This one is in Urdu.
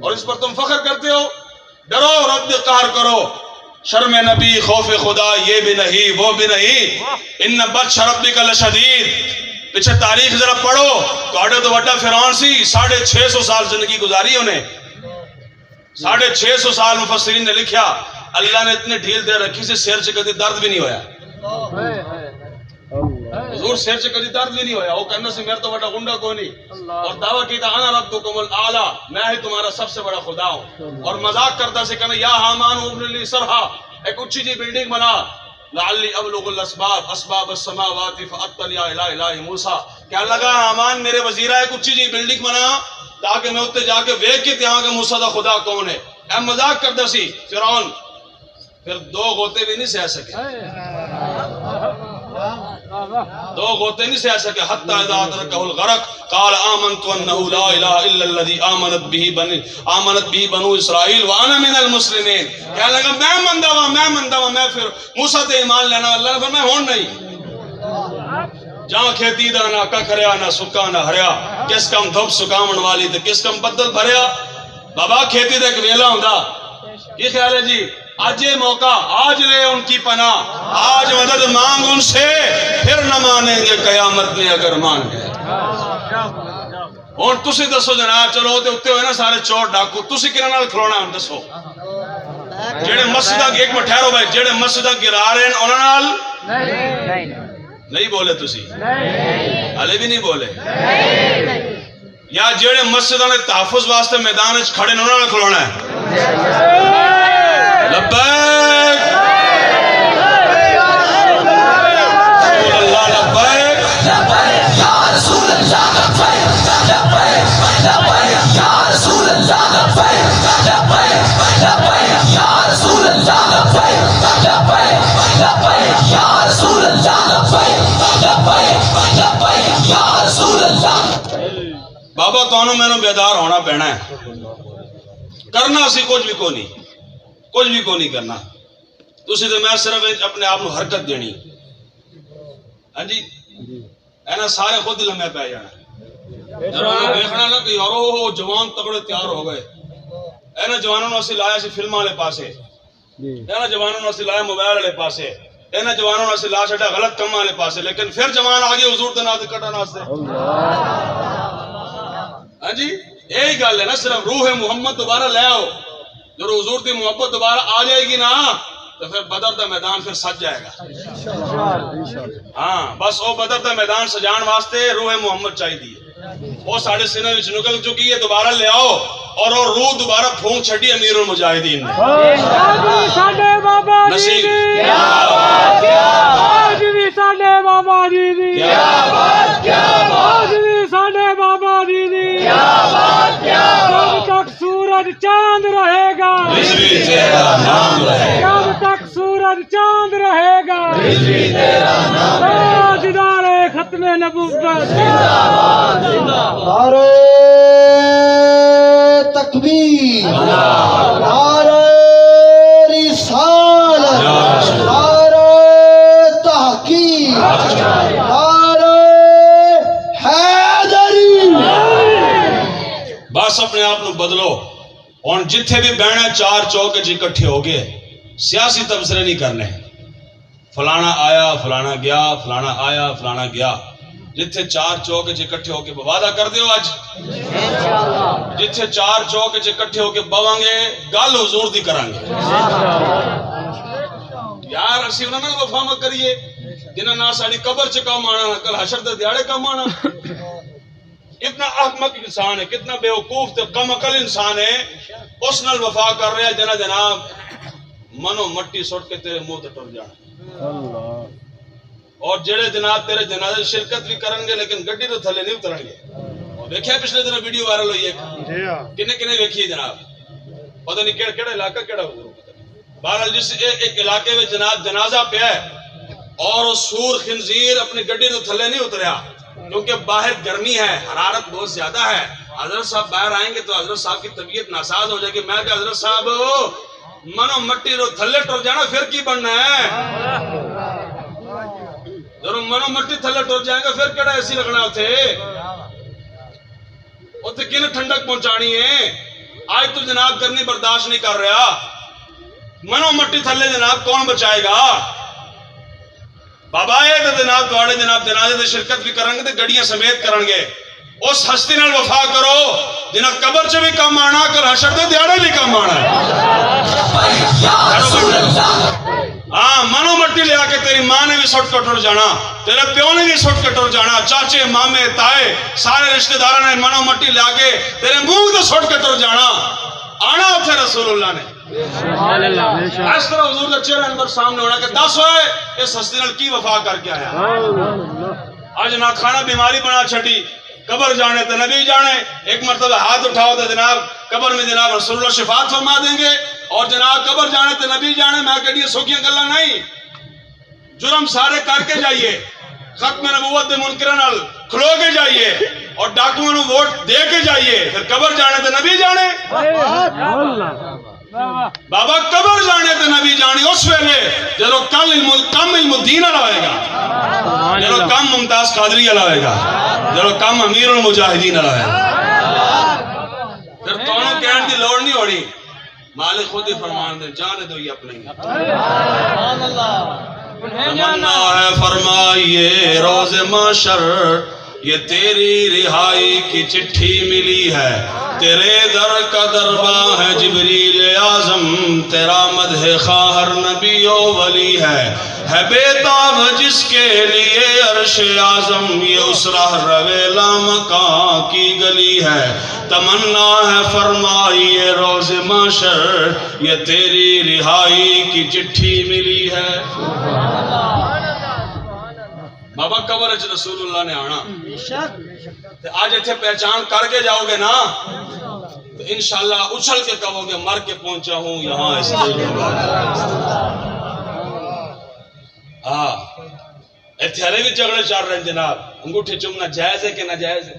اور اس پر تم فخر کرتے ہو. ڈرو، رد قہر کرو. شرم نبی، خوف خدا یہ بھی نہیں وہ بھی نہیں. ان بطش ربک لشدید. پیچھے تاریخ ذرا پڑھو تو اڈے تو وڈا فرعون سی. 650 سال زندگی گزاری انہیں. 650 سال مفسرین نے لکھیا اللہ نے اتنے ڈھیل دے رکھی سے سیر سے کدی درد بھی نہیں ہویا. حضور سیر سے کدی درد بھی نہیں ہویا. وہ کہنا سے میرے تو بڑا گنڈا کوئی نہیں. اور دعویٰ کیتا انا ربکم الاعلی، میں ہی تمہارا سب سے بڑا خدا ہوں. اور مذاق کرتا سے کہنا یا حامان ابن لی سرحا، ایک اچھی جی بلڈنگ بنا. لعلی ابلغ الاسباب اسباب السماوات فاطلع الی الہ موسیٰ. کیا لگا حامان میرے وزیرہ ایک اچھی جی بلڈنگ بنا تاکہ میں اتنے جا کے ویکھ کے تیاں کہ موسیٰ دا خدا کون ہے. اے مذاق کرتا سی فرعون. پھر 2 غوطے بھی نہیں سہ سکے. 2 غوطے نہیں سہ سکے. حتی اذا ادرکہ الغرق قال آمنت انہ لا الہ الا الذی آمنت بھی بنو اسرائیل وانا من المسلمین. کیا لگا میں مندہ ہوا میں پھر موسیٰ تے ایمان لینا. اللہ نے فرمایا ہون نہیں. جہاں کھیتی دا نہ ککھ رہا نہ سکا نہ ہریا. کس کم دھپ سکامن والی تے کس کم بدل بھریا. بابا کھیتی دا ایک ویلا ہوندا. کی خیال ہے جی؟ آج یہ موقع، آج لے ان کی پناہ، آج مدد مانگ ان سے، پھر نہ مانیں گے قیامت میں اگر مان گئے. اور تسی دسو جناب، چلو تے اتے ہوئے نا سارے چور ڈاکو، تسی کنہ نال کھلونا ہم دسو. جیڑے مسجدہ ایک میں ٹھہرو بھائی، جیڑے مسجدہ گرا رہے ہیں انہوں نال نہیں بولے تسی، علی بھی نہیں بولے. یا جیڑے مسجدہ نے تحفظ واسطے میدان وچ کھڑے انہوں نال کھلونا ہے. لبیک رسول اللہ، لبیک یا رسول اللہ، لبیک یا رسول اللہ، لبیک یا رسول اللہ، لبیک یا رسول اللہ، لبیک یا رسول اللہ. بابا تو میں نے بیدار ہونا پینا ہے. کرنا سی کچھ بھی کو نہیں، کچھ بھی کو نہیں کرنا. تسی تو میں صرف اپنے آپ کو حرکت دینی. ہاں جی اینا سارے خود لمحے پہ جانا. جنہوں دیکھنا نا کہ یارو جوان تگڑے تیار ہو گئے. اینا جوانوں نے اسی لایا سی فلم والے پاسے. اینا جوانوں نے اسی لایا موبائل والے پاسے. اینا جوانوں نے اسی لا چھڑا غلط کم والے پاسے. لیکن پھر جوان آگے حضور دے ناز کٹا ناز دے. ہاں جی یہی گل ہے نا. صرف روح محمد دوبارہ لے آؤ. جو حضور دی محبت دوبارہ آ جائے گی نا تو پھر بدر دا میدان پھر سج جائے گا. ہاں بس وہ بدر دا میدان سجان واسطے روح محمد چاہی دی. وہ ساڑھے سینے وچ نکل چکی ہے. دوبارہ لے آؤ اور وہ روح دوبارہ پھونک چھڑی امیر المجاہدین نے. نصیب بابا جی دی، کیا بات کیا بات، ساڈے بابا جی دی، کیا بات کیا بات. جب تک سورج چاند رہے گا رضوی تیرا نام رہے گا. جب تک سورج چاند رہے گا رضوی تیرا نام رہے گا. تاجدار ختم نبوت زندہ باد زندہ باد. نعرہ تکبیر، نعرہ رسالت، نعرہ تحقیق، نعرہ حیدری. بس اپنے آپ کو بدلو. اور جتھے بھی بہنا 4 چوک اکٹھے ہو گئے. سیاسی تبصرے نہیں کرنے. فلانا آیا فلانا گیا، فلانا آیا فلانا گیا. جتھے 4 چوک اکٹھے ہو کے وعدہ کر دیو آج جتھے 4 چوک اکٹھے ہو کے بواں گے گل حضور دی کران گے. یار اسی انہاں نال وفا مت کریے جنہاں نال ساڈی قبر چ کم آنا، کل حشر دے دیہاڑے کم آنا. کتنا احمق انسان ہے، کتنا بے وقوف تے کم عقل انسان ہے. اس نال وفا کر رہا ہے جناب منو مٹی سٹ کے تیرے منہ تے ٹر جانا. اور جڑے جناب تیرے جنازے شرکت بھی کرن گے لیکن گڈی تو تھلے نہیں اترن گے. اور دیکھیا پچھلے دن ویڈیو وائرل ہوئی ہے کنے کنے ویکھی جناب. پتہ نہیں کیڑا علاقہ کیڑا حضور. بہرحال جس ایک علاقے میں جناب جنازہ پہ ہے اور وہ سور خنزیر اپنی گڈی تو تھلے نہیں اتریا کیونکہ باہر گرمی ہے، حرارت بہت زیادہ ہے. حضرت صاحب باہر آئیں گے تو حضرت صاحب کی طبیعت ناساز ہو جائے گی. میں کہ حضرت صاحب منو مٹی رو تھلے ٹر جانا پھر کی بننا ہے. ضرور منو مٹی تھلے ٹر جائیں گا پھر کیڑا ایسی لگنا اتھے. اتھے کن ٹھنڈک پہنچانی ہے. آج تو جناب کرنی برداشت نہیں کر رہا، منو مٹی تھلے جناب کون بچائے گا؟ بابا یہ تو جناب تھوڑے جناب جنازے دے شرکت بھی کریں گے تو گڑیاں سمیت کریں گے، اس ہستی نال وفا کرو جنہ قبر چ بھی کم آنا، کل حشر دے دیاڑے بھی کم آنا ہے۔ ہاں منو مٹی لے آ کے تیری ماں نے بھی سٹ کٹر جانا، تیرے پیو نے بھی سٹ کٹر جانا، چاچے مامے تائے سارے رشتہ داروں نے منو مٹی لے آ کے تیرے منہ تے سٹ کٹر جانا، آنا اتھے رسول اللہ نے۔ اس طرح حضور کا چہرہ انور سامنے ہونا کہ دس ہوئے اس ہستی نال کی وفا کر کے آیا۔ آج نہ کھانا بیماری بنا چھٹی، قبر جانے تو نبی جانے، ایک مرتبہ ہاتھ اٹھاؤ تو جناب قبر میں جناب رسول اللہ شفاعت فرما دیں گے، اور جناب قبر جانے تو نبی جانے، میں کہہ دیا سوکھیاں گلا نہیں، جرم سارے کر کے جائیے، ختم نبوت دے منکرن نال کھلو کے جائیے، اور ڈاکوؤں نو ووٹ دے کے جائیے، پھر قبر جانے تو نبی جانے۔ بابا قبر جانے تو نبی جانے اس ویلے جدو کم علم الدین ہوئے گا، جدو کم ممتاز قادری ہوئے گا، جدو کم امیر المجاہدین ہوئے گا، پھر تونوں کہنے کی لوڑ نہیں ہوڑی، مالک خود ہی فرمان دے جانے دو یہ اپنے تمنا ہے فرمائیے روز محشر یہ تیری رہائی کی چٹھی ملی ہے، تیرے در کا درباں ہے جبریل اعظم، تیرا مدح خواہ ہر نبی و ولی ہے بےتاب جس کے لیے عرش اعظم، یہ اس راہ روے لامکاں کی گلی ہے، تمنا ہے فرمائیے روز محشر یہ تیری رہائی کی چٹھی ملی ہے۔ بابا قبر اچھ رسول اللہ نے آنا، آج ایتھے پہچان کر کے جاؤ گے نا تو انشاءاللہ اچھل کے کہو گے مر کے پہنچا ہوں یہاں اس دل ہاں ایتھے ہرے بھی جھگڑے چل رہے ہیں جناب، انگوٹھے چومنا جائز ہے کہ ناجائز ہے؟